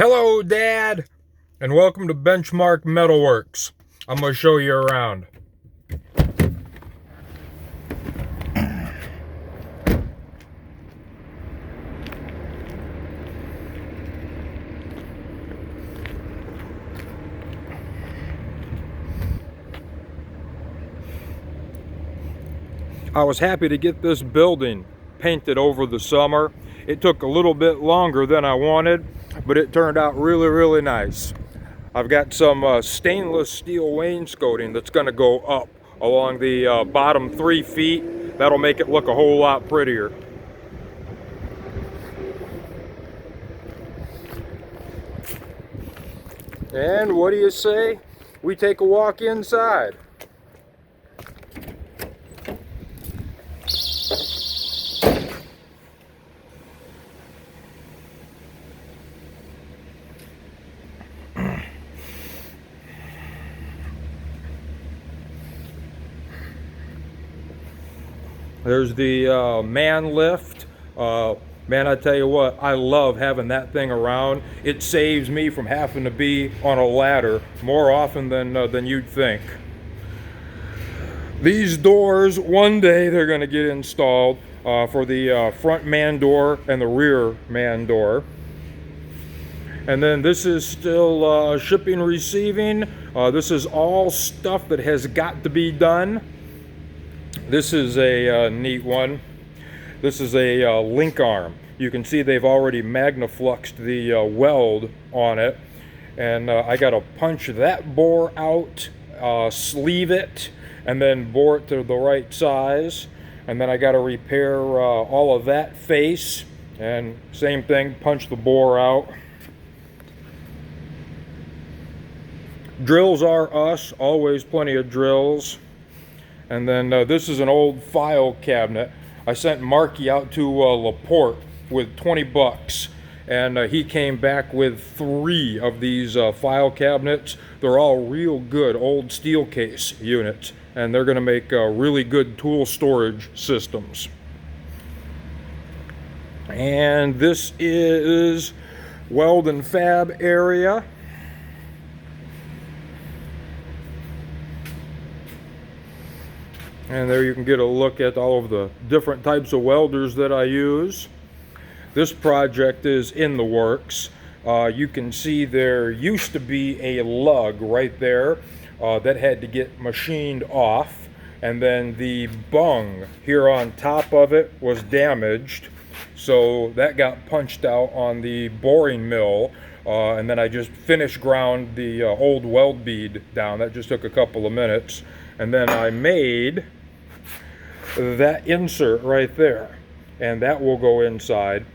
Hello, Dad, and welcome to Benchmark Metalworks. I'm going to show you around. I was happy to get this building painted over the summer. It took a little bit longer than I wanted, but it turned out really nice. I've got some stainless steel wainscoting that's going to go up along the bottom 3 feet. That'll make it look a whole lot prettier. And what do you say? We take a walk inside. There's the man lift. Man, I tell you what, I love having that thing around. It saves me from having to be on a ladder more often than you'd think. These doors, one day they're going to get installed for the front man door and the rear man door. And then this is still shipping, receiving. This is all stuff that has got to be done. This is a neat one. This is a link arm. You can see they've already magnafluxed the weld on it. And I got to punch that bore out, sleeve it, and then bore it to the right size. And then I got to repair all of that face. And same thing, punch the bore out. Drills are us, always plenty of drills. And then this is an old file cabinet. I sent Marky out to LaPorte with 20 bucks. And he came back with 3 of these file cabinets. They're all real good old steel case units. And they're gonna make really good tool storage systems. And this is weld and fab area. And there you can get a look at all of the different types of welders that I use. This project is in the works. You can see there used to be a lug right there that had to get machined off. And then the bung here on top of it was damaged. So that got punched out on the boring mill. And then I just finish ground the old weld bead down. That just took a couple of minutes. And then I made that insert right there, and that will go inside.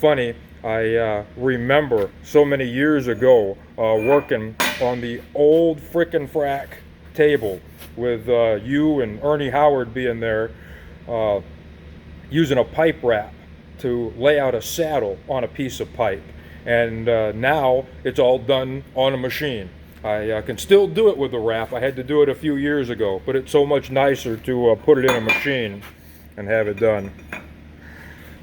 Funny, I remember so many years ago working on the old frickin' frack table with you and Ernie Howard being there, using a pipe wrap to lay out a saddle on a piece of pipe. And now it's all done on a machine. I can still do it with the wrap. I had to do it a few years ago, but it's so much nicer to put it in a machine and have it done.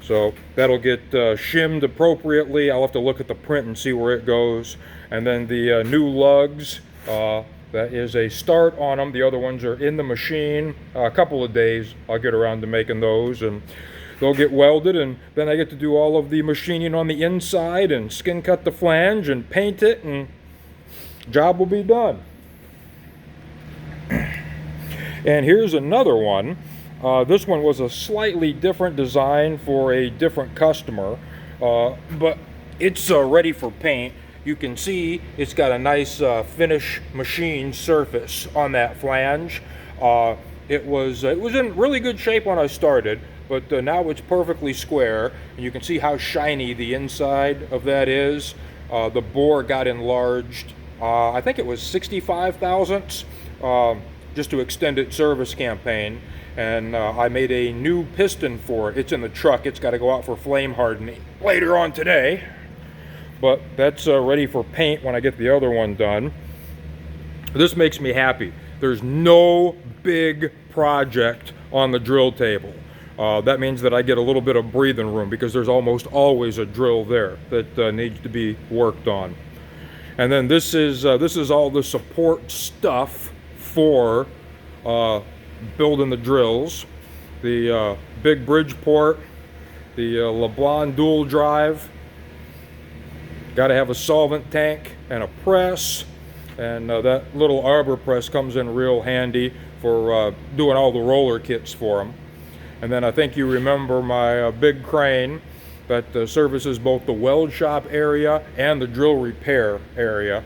So that'll get shimmed appropriately. I'll have to look at the print and see where it goes. And then the new lugs, that is a start on them. The other ones are in the machine. A couple of days I'll get around to making those, and they'll get welded, and then I get to do all of the machining on the inside and skin cut the flange and paint it, and job will be done. And here's another one. This one was a slightly different design for a different customer, but it's ready for paint. You can see it's got a nice finish machine surface on that flange. It was in really good shape when I started, but now it's perfectly square, and you can see how shiny the inside of that is. The bore got enlarged. I think it was 65 thousandths, just to extend its service campaign. And I made a new piston for it. It's in the truck. It's got to go out for flame hardening later on today. But that's ready for paint when I get the other one done. This makes me happy. There's no big project on the drill table. That means that I get a little bit of breathing room because there's almost always a drill there that needs to be worked on. And then this is all the support stuff for building the drills. The big Bridgeport, the LeBlanc dual drive. Got to have a solvent tank and a press, and that little arbor press comes in real handy for doing all the roller kits for them. And then I think you remember my big crane that services both the weld shop area and the drill repair area.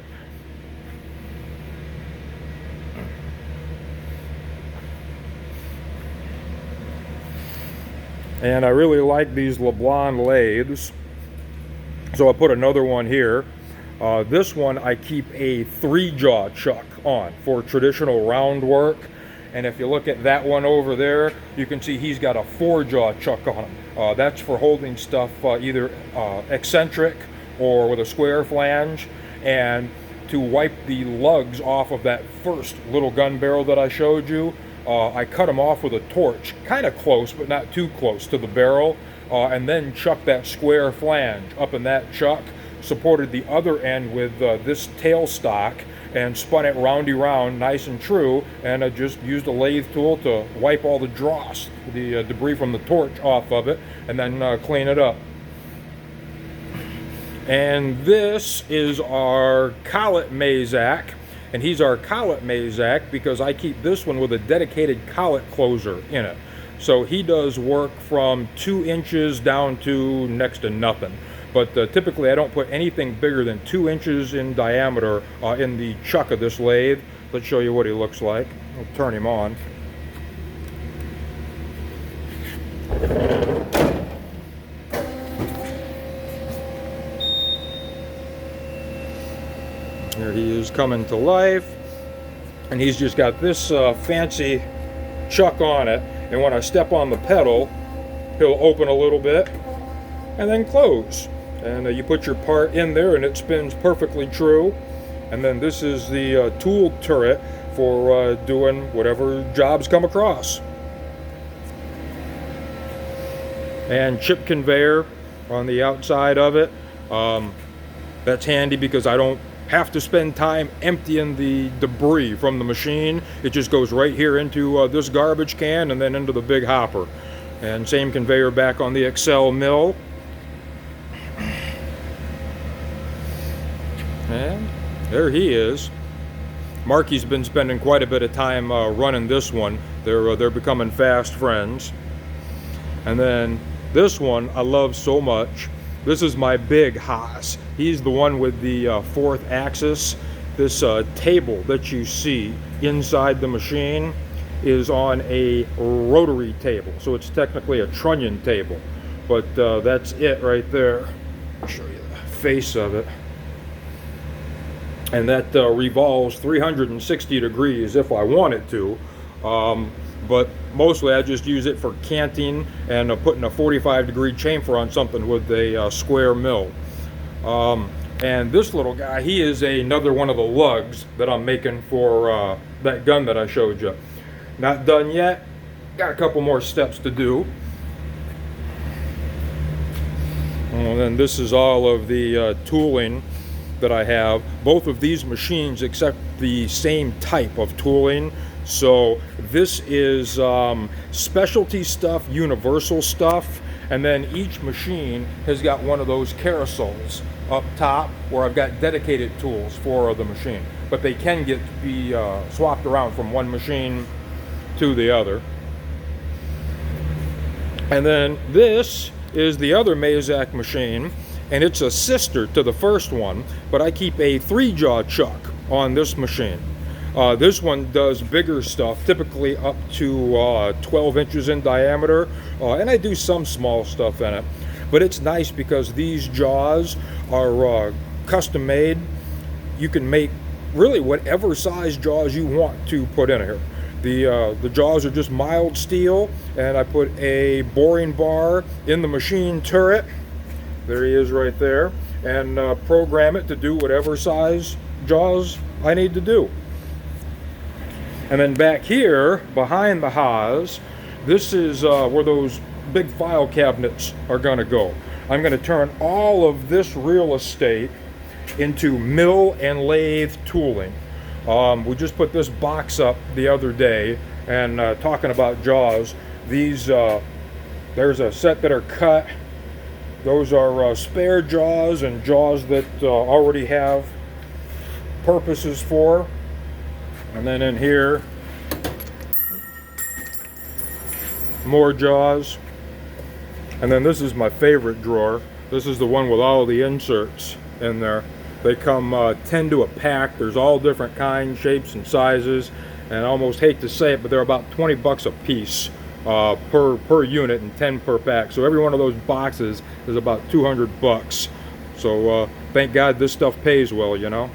And I really like these LeBlanc lathes, so I put another one here. This one I keep a 3-jaw chuck on for traditional round work. And if you look at that one over there, you can see he's got a 4-jaw chuck on him. That's for holding stuff either eccentric or with a square flange. And to wipe the lugs off of that first little gun barrel that I showed you, I cut them off with a torch, kind of close, but not too close to the barrel, and then chucked that square flange up in that chuck, supported the other end with this tailstock, and spun it roundy round, nice and true, and I just used a lathe tool to wipe all the dross, the debris from the torch off of it, and then clean it up. And this is our collet Mazak, and he's our collet Mazak because I keep this one with a dedicated collet closer in it. So he does work from 2 inches down to next to nothing. But typically I don't put anything bigger than 2 inches in diameter in the chuck of this lathe. Let's show you what he looks like. I'll turn him on. There he is coming to life. And he's just got this fancy chuck on it. And when I step on the pedal, he'll open a little bit and then close. And you put your part in there and it spins perfectly true. And then this is the tool turret for doing whatever jobs come across. And chip conveyor on the outside of it. That's handy because I don't have to spend time emptying the debris from the machine. It just goes right here into this garbage can and then into the big hopper. And same conveyor back on the Excel mill. And there he is. Marky's been spending quite a bit of time running this one. They're becoming fast friends. And then this one I love so much. This is my big Haas. He's the one with the 4th axis. This table that you see inside the machine is on a rotary table. So it's technically a trunnion table. But that's it right there. I'll show you the face of it. And that revolves 360 degrees if I want it to. But mostly I just use it for canting and putting a 45-degree chamfer on something with a square mill. And this little guy, he is another one of the lugs that I'm making for that gun that I showed you. Not done yet. Got a couple more steps to do. And then this is all of the tooling that I have. Both of these machines accept the same type of tooling. So this is specialty stuff, universal stuff, and then each machine has got one of those carousels up top where I've got dedicated tools for the machine. But they can be swapped around from one machine to the other. And then this is the other Mazak machine, and it's a sister to the first one, but I keep a 3-jaw chuck on this machine. This one does bigger stuff, typically up to 12 inches in diameter, and I do some small stuff in it. But it's nice because these jaws are custom made. You can make really whatever size jaws you want to put in here. The jaws are just mild steel, and I put a boring bar in the machine turret. There he is right there, and program it to do whatever size jaws I need to do. And then back here behind the Haas, This is where those big file cabinets are going to go. I'm going to turn all of this real estate into mill and lathe tooling. We just put this box up the other day, and talking about jaws, these there's a set that are cut. Those are spare jaws and jaws that already have purposes for. And then in here, more jaws. And then this is my favorite drawer. This is the one with all the inserts in there. They come 10 to a pack. There's all different kinds, shapes, and sizes. And I almost hate to say it, but they're about 20 bucks a piece per unit, and 10 per pack. So every one of those boxes is about 200 bucks. So thank God this stuff pays well, you know.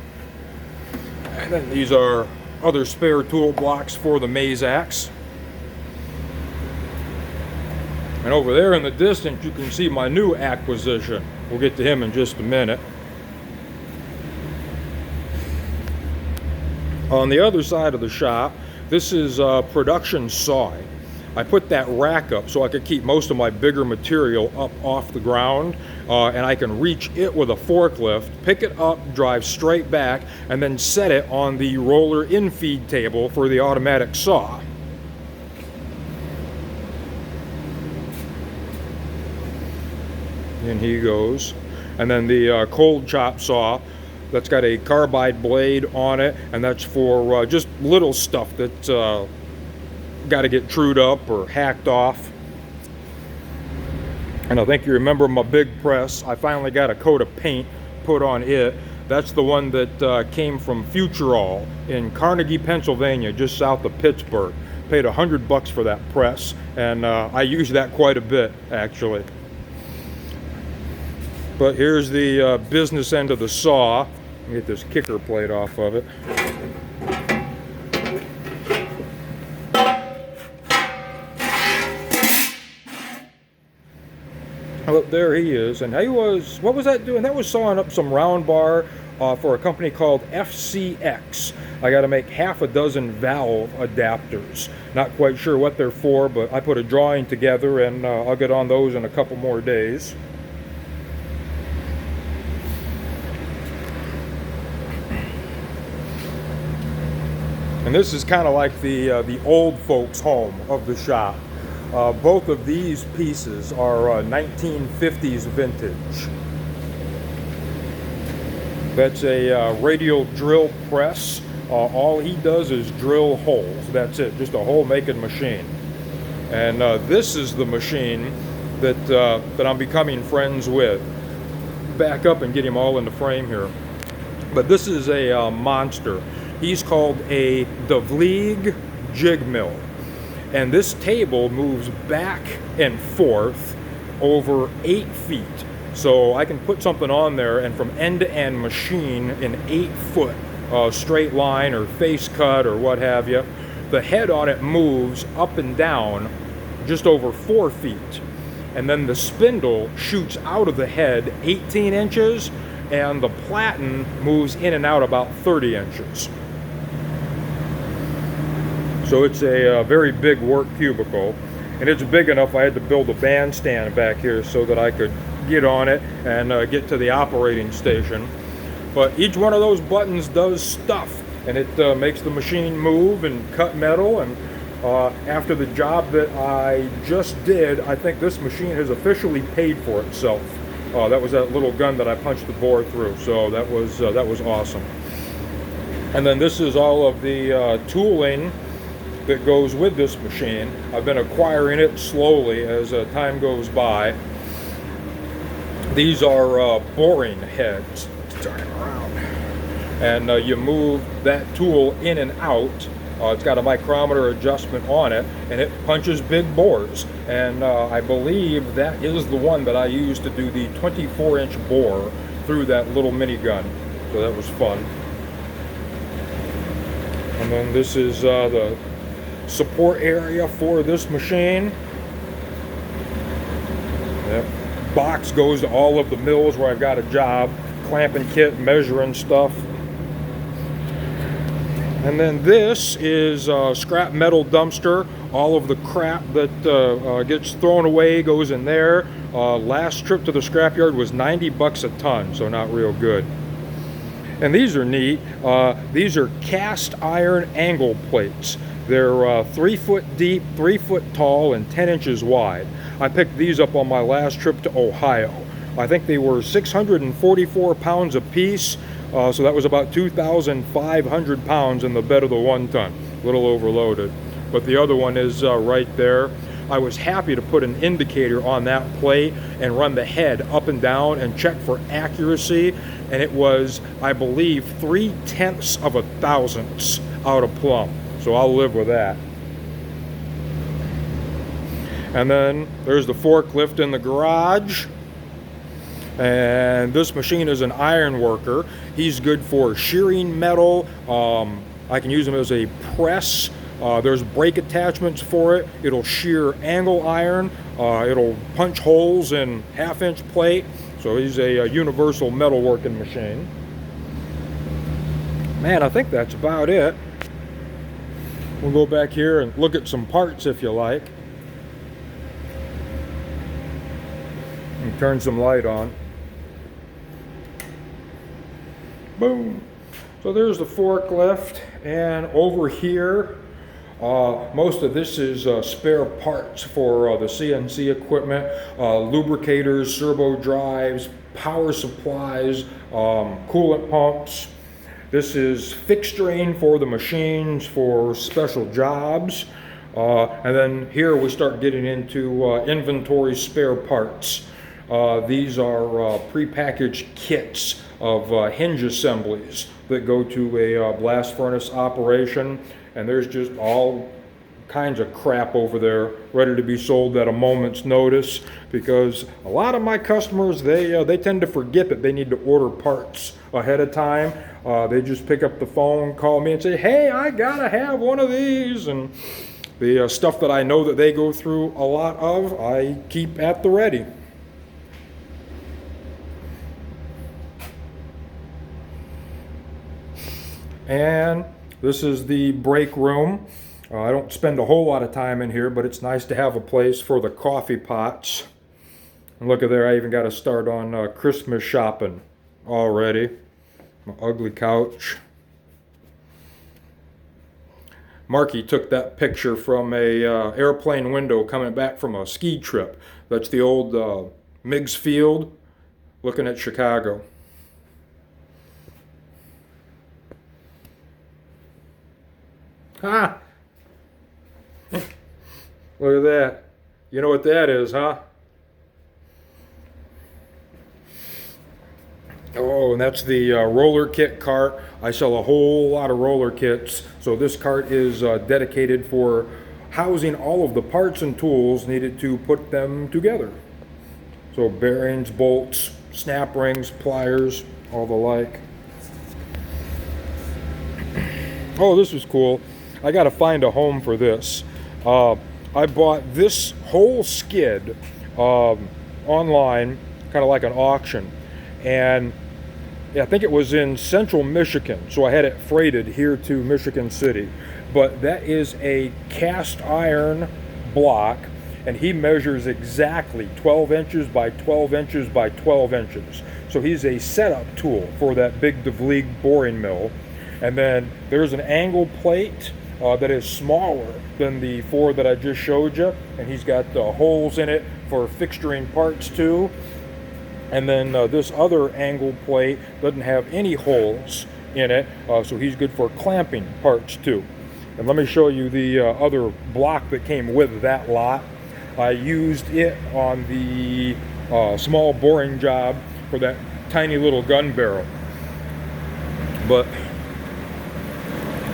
And then these are other spare tool blocks for the Mazaks. And over there in the distance, you can see my new acquisition. We'll get to him in just a minute. On the other side of the shop, this is production sawing. I put that rack up so I could keep most of my bigger material up off the ground, and I can reach it with a forklift, pick it up, drive straight back, and then set it on the roller infeed table for the automatic saw. In he goes. And then the cold chop saw, that's got a carbide blade on it, and that's for just little stuff that's got to get trued up or hacked off. And I think you remember my big press. I finally got a coat of paint put on it. That's the one that came from Futurall in Carnegie, Pennsylvania, just south of Pittsburgh. Paid $100 for that press, and I use that quite a bit, actually. But here's the business end of the saw. Let me get this kicker plate off of it. Look, there he is. And he was, what was that doing? That was sawing up some round bar for a company called FCX. I got to make half a dozen valve adapters. Not quite sure what they're for, but I put a drawing together, and I'll get on those in a couple more days. And this is kind of like the old folks' home of the shop. Both of these pieces are 1950s vintage. That's a radial drill press. All he does is drill holes. That's it, just a hole making machine. And this is the machine that I'm becoming friends with. Back up and get him all in the frame here. But this is a monster. He's called a Devleague jig mill. And this table moves back and forth over 8 feet. So I can put something on there and from end to end machine an 8-foot straight line or face cut or what have you. The head on it moves up and down just over 4 feet. And then the spindle shoots out of the head 18 inches, and the platen moves in and out about 30 inches. So it's a very big work cubicle, and it's big enough I had to build a bandstand back here so that I could get on it and get to the operating station. But each one of those buttons does stuff, and it makes the machine move and cut metal. And after the job that I just did, I think this machine has officially paid for itself. That was that little gun that I punched the bore through, so that was awesome. And then this is all of the tooling that goes with this machine. I've been acquiring it slowly as time goes by. These are boring heads. Turn around. And you move that tool in and out. It's got a micrometer adjustment on it, and it punches big bores. And I believe that is the one that I used to do the 24-inch bore through that little minigun. So that was fun. And then this is the support area for this machine. That box goes to all of the mills where I've got a job, clamping kit, measuring stuff. And then this is a scrap metal dumpster. All of the crap that gets thrown away goes in there. Last trip to the scrapyard was 90 bucks a ton, so not real good. And these are neat. These are cast iron angle plates. They're 3 foot deep, 3 foot tall, and 10 inches wide. I picked these up on my last trip to Ohio. I think they were 644 pounds a piece. So that was about 2,500 pounds in the bed of the 1 ton. A little overloaded. But the other one is right there. I was happy to put an indicator on that plate and run the head up and down and check for accuracy. And it was, I believe, 0.3 of a thousandths out of plumb. So I'll live with that. And then there's the forklift in the garage. And this machine is an iron worker. He's good for shearing metal. I can use him as a press. There's brake attachments for it. It'll shear angle iron. It'll punch holes in 1/2 inch plate. So he's a universal metalworking machine. Man, I think that's about it. We'll go back here and look at some parts if you like. And turn some light on. Boom. So there's the forklift, and over here most of this is spare parts for the CNC equipment, lubricators, servo drives, power supplies, coolant pumps. This is fixturing for the machines for special jobs. And then here we start getting into inventory spare parts. These are prepackaged kits of hinge assemblies that go to a blast furnace operation, and there's just all kinds of crap over there ready to be sold at a moment's notice, because a lot of my customers, they tend to forget that they need to order parts ahead of time. They just pick up the phone, call me and say, hey, I gotta have one of these, and the stuff that I know that they go through a lot of, I keep at the ready. And this is the break room. I don't spend a whole lot of time in here, but it's nice to have a place for the coffee pots. And look at there, I even got to start on Christmas shopping already. My ugly couch. Marky took that picture from a airplane window coming back from a ski trip. That's the old Meigs Field looking at Chicago. Ah! Look at that. You know what that is, huh? Oh, and that's the roller kit cart. I sell a whole lot of roller kits, so this cart is dedicated for housing all of the parts and tools needed to put them together. So bearings, bolts, snap rings, pliers, all the like. Oh, this is cool. I got to find a home for this. I bought this whole skid online, kind of like an auction, and I think it was in central Michigan, so I had it freighted here to Michigan City. But that is a cast iron block, and he measures exactly 12 inches by 12 inches by 12 inches. So he's a setup tool for that big DeVlieg boring mill. And then there's an angle plate that is smaller than the 4 that I just showed you, and he's got holes in it for fixturing parts too. And then this other angle plate doesn't have any holes in it, so he's good for clamping parts too. And let me show you the other block that came with that lot. I used it on the small boring job for that tiny little gun barrel. But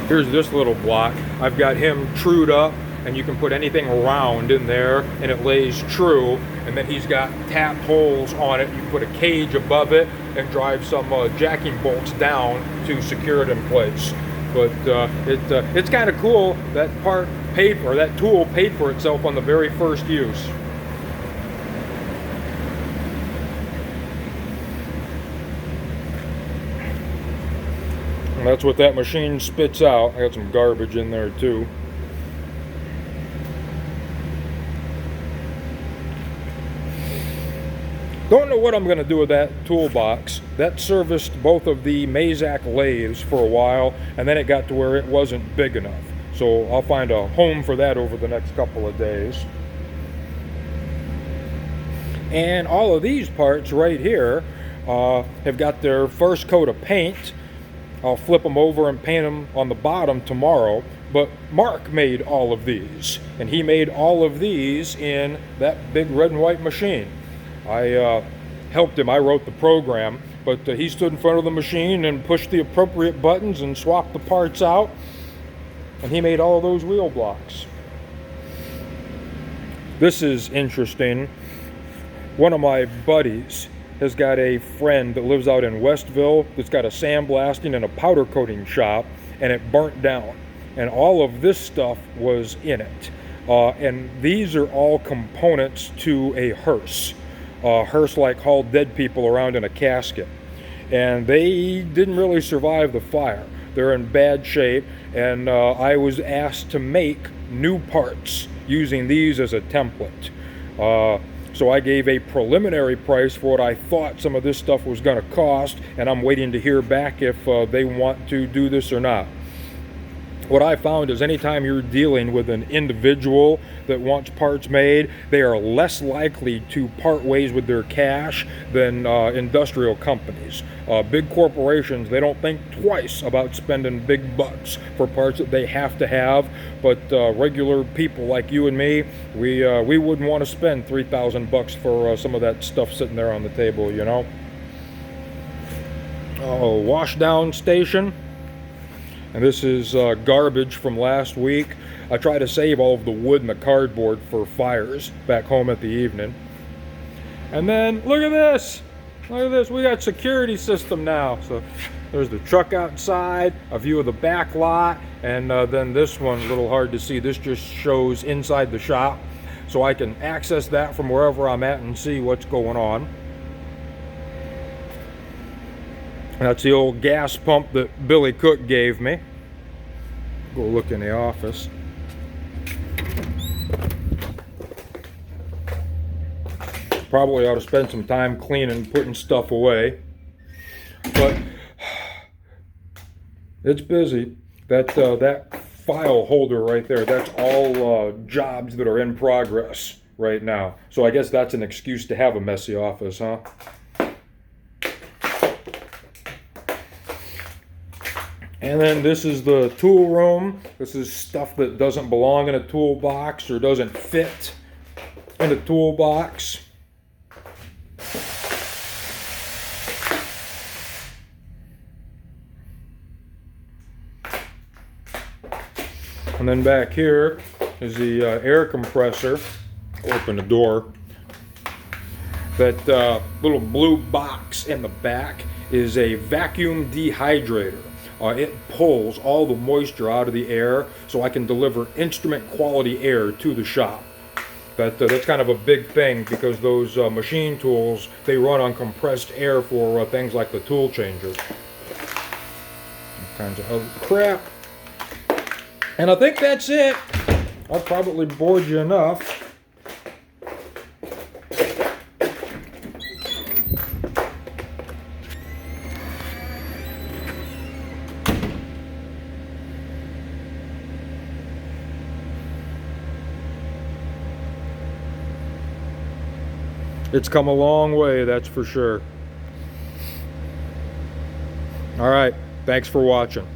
here's this little block. I've got him trued up, and you can put anything round in there and it lays true. And then he's got tapped holes on it. You put a cage above it and drive some jacking bolts down to secure it in place. But it's kind of cool. That part paid for, that tool paid for itself on the very first use. And That's what that machine spits out. I got some garbage in there too. Don't know what I'm going to do with that toolbox. That serviced both of the Mazak lathes for a while, and then it got to where it wasn't big enough. So I'll find a home for that over the next couple of days. And all of these parts right here have got their first coat of paint. I'll flip them over and paint them on the bottom tomorrow. But Mark made all of these, and he made all of these in that big red and white machine. I helped him. I wrote the program, but he stood in front of the machine and pushed the appropriate buttons and swapped the parts out, and he made all of those wheel blocks. This is interesting. One of my buddies has got a friend that lives out in Westville that's got a sandblasting and a powder coating shop, and it burnt down, and all of this stuff was in it. And these are all components to a hearse. Hearse like hauled dead people around in a casket, and they didn't really survive the fire. They're in bad shape, and I was asked to make new parts using these as a template. So I gave a preliminary price for what I thought some of this stuff was going to cost, and I'm waiting to hear back if they want to do this or not. What I found is anytime you're dealing with an individual that wants parts made, they are less likely to part ways with their cash than industrial companies. Big corporations, they don't think twice about spending big bucks for parts that they have to have, but regular people like you and me, we wouldn't want to spend $3,000 for some of that stuff sitting there on the table, you know. Wash down station. And this is garbage from last week. I try to save all of the wood and the cardboard for fires back home at the evening. And then look at this. Look at this. We got security system now. So there's the truck outside, a view of the back lot, and then this one, a little hard to see. This just shows inside the shop. So I can access that from wherever I'm at and see what's going on. That's the old gas pump that Billy Cook gave me. Go look in the office. Probably ought to spend some time cleaning, putting stuff away. But it's busy. That file holder right there, that's all jobs that are in progress right now. So I guess that's an excuse to have a messy office, huh? And then this is the tool room. This is stuff that doesn't belong in a toolbox or doesn't fit in a toolbox. And then back here is the air compressor. Open the door. That little blue box in the back is a vacuum dehydrator. It pulls all the moisture out of the air so I can deliver instrument quality air to the shop. That's kind of a big thing because those machine tools, they run on compressed air for things like the tool changer. All kinds of other crap. And I think that's it. I've probably bored you enough. It's come a long way, that's for sure. All right, thanks for watching.